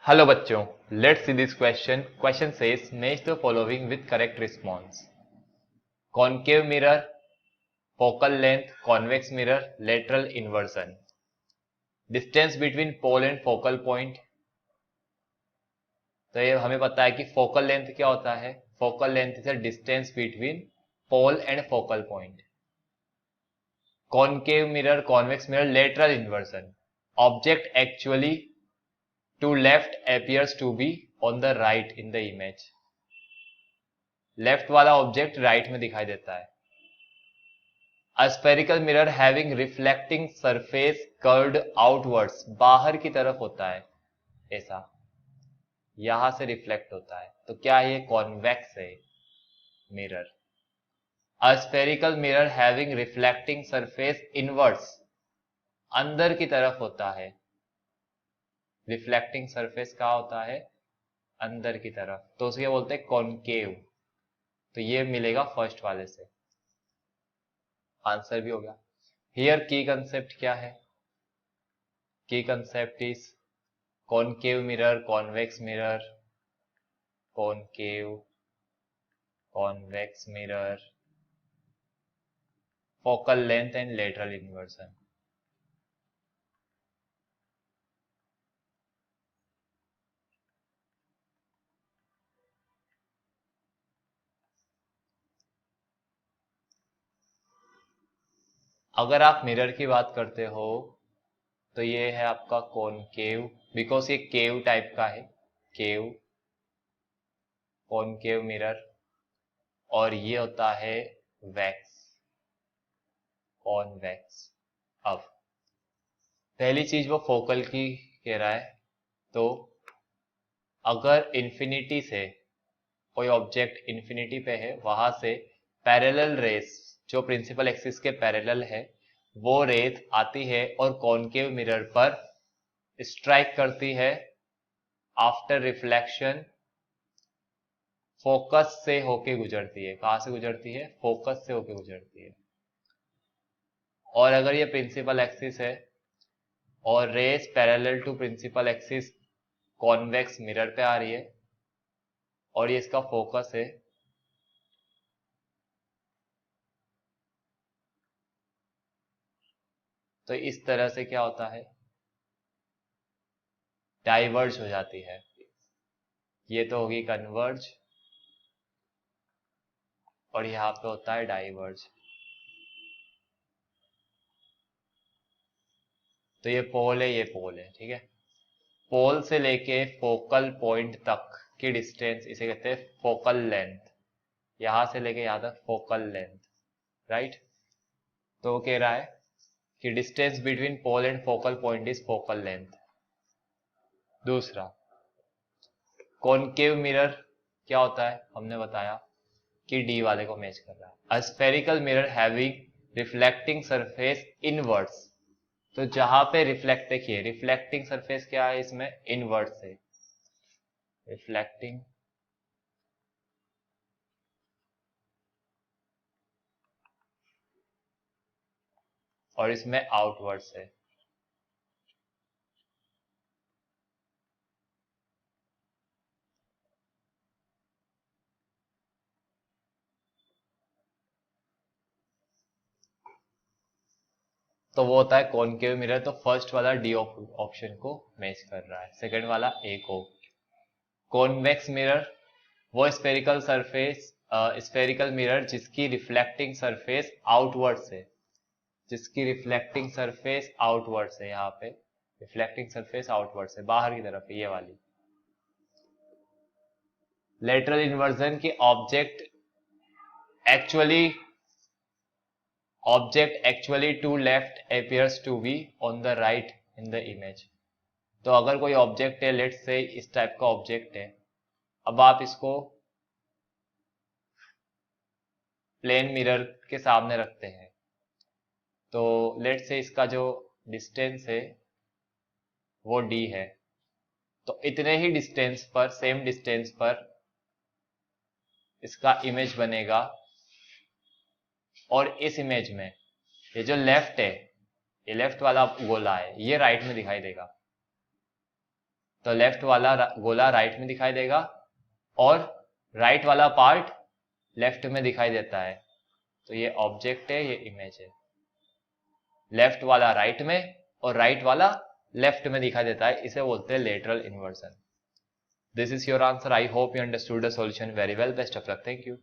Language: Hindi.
हेलो बच्चों, let's see this question. Question says match the following with correct response. Concave mirror, focal length, convex mirror, lateral inversion. Distance between pole and focal point. तो ये हमें पता है कि फोकल लेंथ क्या होता है. Focal length is the distance between pole and focal point. Concave mirror, convex mirror, lateral inversion. Object actually to left appears to be on the right in the image. Left वाला ऑब्जेक्ट राइट में दिखाई देता है. A spherical mirror having reflecting surface curved outwards, बाहर की तरफ होता है ऐसा, यहां से रिफ्लेक्ट होता है. तो क्या ये कॉन्वेक्स है mirror. A spherical mirror having reflecting surface inwards, अंदर की तरफ होता है. रिफ्लेक्टिंग सरफेस कहाँ होता है, अंदर की तरफ, तो उसे बोलते हैं कॉनकेव. तो ये मिलेगा फर्स्ट वाले से. आंसर भी हो गया. हियर की कंसेप्ट क्या है. की concept is concave mirror, convex mirror, concave, convex mirror, focal length and lateral inversion. अगर आप मिरर की बात करते हो तो ये है आपका कॉनकेव, बिकॉज ये केव टाइप का है, केव, कॉनकेव मिरर. और ये होता है वैक्स, कॉन्वेक्स. अब पहली चीज वो फोकल की कह रहा है. तो अगर इंफिनिटी से कोई ऑब्जेक्ट इंफिनिटी पे है, वहां से पैरेलल रेस जो प्रिंसिपल एक्सिस के पैरेलल है वो रेस आती है और कॉनकेव मिरर पर स्ट्राइक करती है. आफ्टर रिफ्लेक्शन फोकस से होके गुजरती है. कहां से गुजरती है, फोकस से होके गुजरती है. और अगर ये प्रिंसिपल एक्सिस है और rays parallel to principal axis convex mirror पे आ रही है और ये इसका फोकस है, तो इस तरह से क्या होता है, डाइवर्ज हो जाती है. ये तो होगी कन्वर्ज और यहाँ पे होता है डाइवर्ज. तो ये पोल है, ये पोल है, ठीक है. पोल से लेके फोकल पॉइंट तक की डिस्टेंस इसे कहते हैं फोकल लेंथ. यहां से लेके यहां तक फोकल लेंथ, राइट. तो वो कह रहा है कि distance between pole and focal point is focal length. दूसरा, कॉनकेव मिरर क्या होता है, हमने बताया कि डी वाले को मैच कर रहा है. A spherical mirror having reflecting surface inwards. तो जहां पे रिफ्लेक्ट, देखिए रिफ्लेक्टिंग सरफेस क्या है इसमें, इनवर्ड से. रिफ्लेक्टिंग और इसमें आउटवर्ड से. तो वो होता है कॉनकेव मिरर. तो फर्स्ट वाला डी ऑप्शन को मैच कर रहा है, सेकंड वाला ए को. कॉन्वेक्स मिरर वो स्फेरिकल सरफेस, स्फेरिकल मिरर जिसकी रिफ्लेक्टिंग सरफेस आउटवर्ड से, जिसकी रिफ्लेक्टिंग सरफेस आउटवर्ड से, यहाँ पे रिफ्लेक्टिंग सरफेस आउटवर्ड से बाहर की तरफ, ये वाली. लेटरल इन्वर्जन की object actually to left appears to be on the right in the image. तो अगर कोई ऑब्जेक्ट है, लेट्स से इस टाइप का ऑब्जेक्ट है, अब आप इसको प्लेन मिरर के सामने रखते हैं, तो लेट्स से इसका जो डिस्टेंस है वो डी है. तो इतने ही डिस्टेंस पर, सेम डिस्टेंस पर इसका इमेज बनेगा. और इस इमेज में ये जो लेफ्ट है, ये लेफ्ट वाला गोला है, ये राइट में दिखाई देगा. तो लेफ्ट वाला गोला राइट में दिखाई देगा और राइट वाला पार्ट लेफ्ट में दिखाई देता है। तो ये ऑब्जेक्ट है, ये इमेज है। लेफ्ट वाला राइट में और राइट वाला लेफ्ट में दिखाई देता है, इसे बोलते हैं lateral inversion. This is your answer. I hope you understood the solution very well. Best of luck. Thank you.